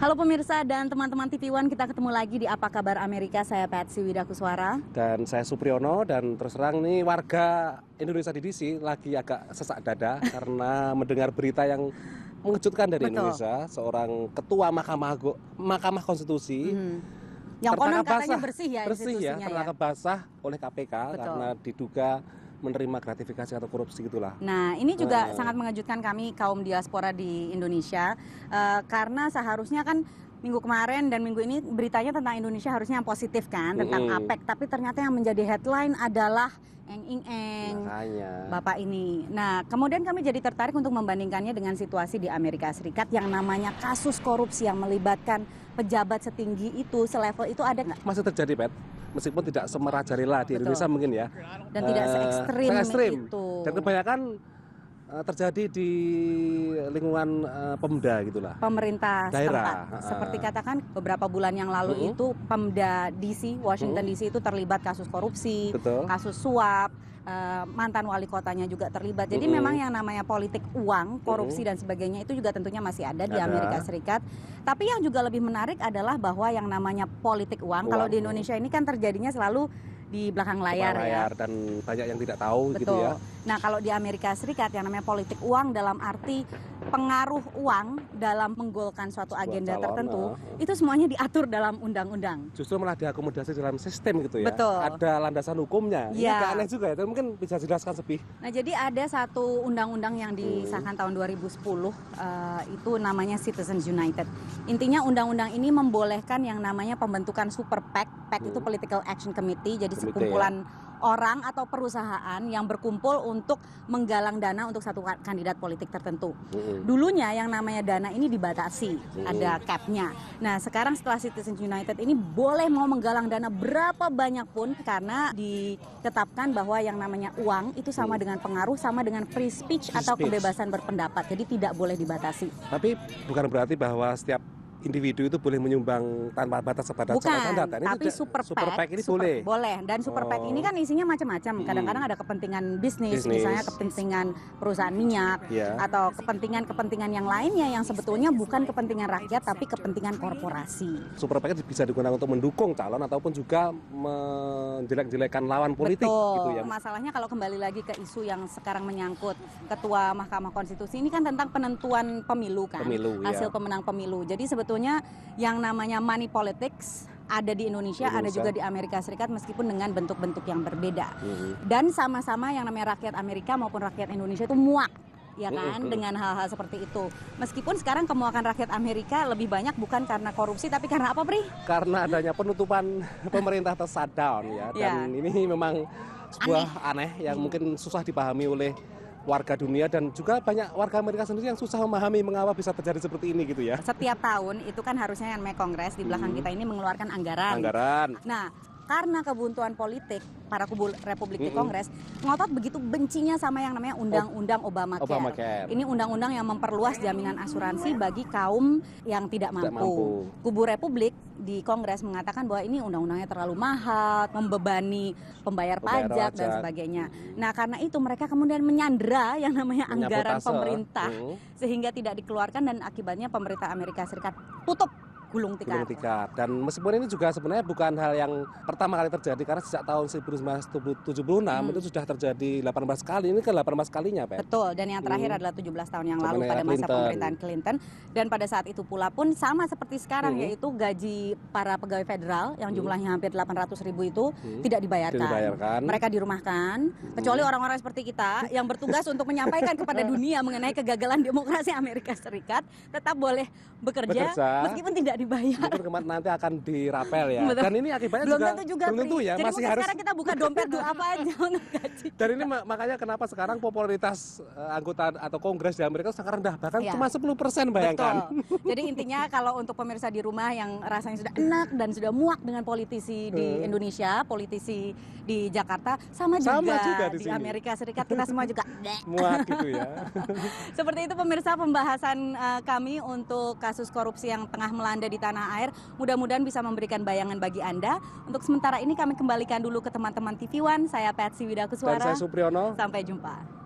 Halo pemirsa dan teman-teman TV One, kita ketemu lagi di Apa Kabar Amerika. Saya Patsy Widakuswara. Dan saya Supriyono, dan terus terang nih warga Indonesia di DC lagi agak sesak dada karena mendengar berita yang mengejutkan dari Indonesia. Seorang ketua Mahkamah Konstitusi yang konon katanya bersih ya tertangkap basah oleh KPK. Betul. Karena diduga menerima gratifikasi atau korupsi gitulah. Nah, ini juga sangat mengejutkan kami kaum diaspora di Indonesia karena seharusnya kan minggu kemarin dan minggu ini beritanya tentang Indonesia harusnya yang positif kan, tentang APEC, tapi ternyata yang menjadi headline adalah Eng Bapak ini. Nah, kemudian kami jadi tertarik untuk membandingkannya dengan situasi di Amerika Serikat yang namanya kasus korupsi yang melibatkan pejabat setinggi itu, selevel itu ada nggak? Masih terjadi, Pat. Meskipun tidak semerajalela di Indonesia mungkin ya. Dan tidak se-ekstrim itu. Dan kebanyakan terjadi di lingkungan Pemda gitulah. Pemerintah daerah. Setempat. Seperti katakan beberapa bulan yang lalu itu Pemda DC, Washington DC itu terlibat kasus korupsi, kasus suap. Mantan wali kotanya juga terlibat. Jadi memang yang namanya politik uang, korupsi dan sebagainya itu juga tentunya masih ada di Amerika Serikat. Tapi yang juga lebih menarik adalah bahwa yang namanya politik uang kalau di Indonesia ini kan terjadinya selalu di belakang layar dan banyak yang tidak tahu. Betul. Gitu ya. Nah, kalau di Amerika Serikat yang namanya politik uang dalam arti pengaruh uang dalam menggolkan suatu agenda tertentu, itu semuanya diatur dalam undang-undang. Justru malah diakomodasi dalam sistem gitu ya. Betul. Ada landasan hukumnya. Ini agak aneh juga ya. Itu mungkin bisa jelaskan lebih. Nah, jadi ada satu undang-undang yang disahkan tahun 2010 itu namanya Citizens United. Intinya undang-undang ini membolehkan yang namanya pembentukan super PAC. PAC itu Political Action Committee. Jadi sekumpulan orang atau perusahaan yang berkumpul untuk menggalang dana untuk satu kandidat politik tertentu. Dulunya yang namanya dana ini dibatasi, ada cap-nya. Nah, sekarang setelah Citizens United ini boleh mau menggalang dana berapa banyak pun karena ditetapkan bahwa yang namanya uang itu sama dengan pengaruh, sama dengan free speech atau kebebasan berpendapat. Jadi tidak boleh dibatasi. Tapi bukan berarti bahwa setiap individu itu boleh menyumbang tanpa batas kepada data. Tapi super PAC ini boleh. Dan super PAC ini kan isinya macam-macam. Kadang-kadang ada kepentingan bisnis, misalnya kepentingan perusahaan minyak atau kepentingan yang lainnya yang sebetulnya bukan kepentingan rakyat tapi kepentingan korporasi. Super PAC bisa digunakan untuk mendukung calon ataupun juga menjelek-jelekan lawan politik. Betul. Gitu ya. Masalahnya kalau kembali lagi ke isu yang sekarang menyangkut Ketua Mahkamah Konstitusi ini kan tentang penentuan pemilu kan, hasil pemenang pemilu. Jadi sebetulnya yang namanya money politics ada di Indonesia, ada juga di Amerika Serikat meskipun dengan bentuk-bentuk yang berbeda. Dan sama-sama yang namanya rakyat Amerika maupun rakyat Indonesia itu muak, ya kan, dengan hal-hal seperti itu. Meskipun sekarang kemuakan rakyat Amerika lebih banyak bukan karena korupsi tapi karena apa, Pri? Karena adanya penutupan pemerintah atau shutdown ya. Dan ini memang sebuah aneh yang mungkin susah dipahami oleh warga dunia dan juga banyak warga Amerika sendiri yang susah memahami mengapa bisa terjadi seperti ini gitu ya. Setiap tahun itu kan harusnya yang namanya Kongres di belakang kita ini mengeluarkan anggaran. Nah, karena kebuntuan politik para kubu Republik di Kongres ngotot begitu bencinya sama yang namanya Undang-Undang Obamacare. Ini undang-undang yang memperluas jaminan asuransi bagi kaum yang tidak mampu. Kubu Republik di Kongres mengatakan bahwa ini undang-undangnya terlalu mahal, membebani pembayar pajak dan sebagainya. Nah, karena itu mereka kemudian menyandera yang namanya anggaran pemerintah sehingga tidak dikeluarkan dan akibatnya pemerintah Amerika Serikat tutup gulung tikar. Dan meskipun ini juga sebenarnya bukan hal yang pertama kali terjadi karena sejak tahun 1976 itu sudah terjadi 18 kali. Ini ke 18 kalinya, Pak. Betul, dan yang terakhir adalah 17 tahun yang lalu pada masa pemerintahan Clinton. Dan pada saat itu pula pun sama seperti sekarang yaitu gaji para pegawai federal yang jumlahnya hampir 800.000 itu tidak dibayarkan. Mereka dirumahkan, kecuali orang-orang seperti kita yang bertugas untuk menyampaikan kepada dunia mengenai kegagalan demokrasi Amerika Serikat tetap boleh bekerja meskipun tidak dibayar. Mungkin nanti akan dirapel ya. Dan ini akibatnya belum tentu ya. Jadi masih harus sekarang kita buka dompet dulu apa aja untuk gaji. Dan ini makanya kenapa sekarang popularitas anggota atau Kongres di Amerika sangat rendah, bahkan cuma 10%, bayangkan. Betul. Jadi intinya kalau untuk pemirsa di rumah yang rasanya sudah enak dan sudah muak dengan politisi di Indonesia, politisi di Jakarta, sama juga di Amerika Serikat kita semua juga muak gitu ya. Seperti itu pemirsa pembahasan kami untuk kasus korupsi yang tengah melanda di tanah air. Mudah-mudahan bisa memberikan bayangan bagi Anda. Untuk sementara ini kami kembalikan dulu ke teman-teman TV One. Saya Patsy Widakuswara. Dan saya Supriyono. Sampai jumpa.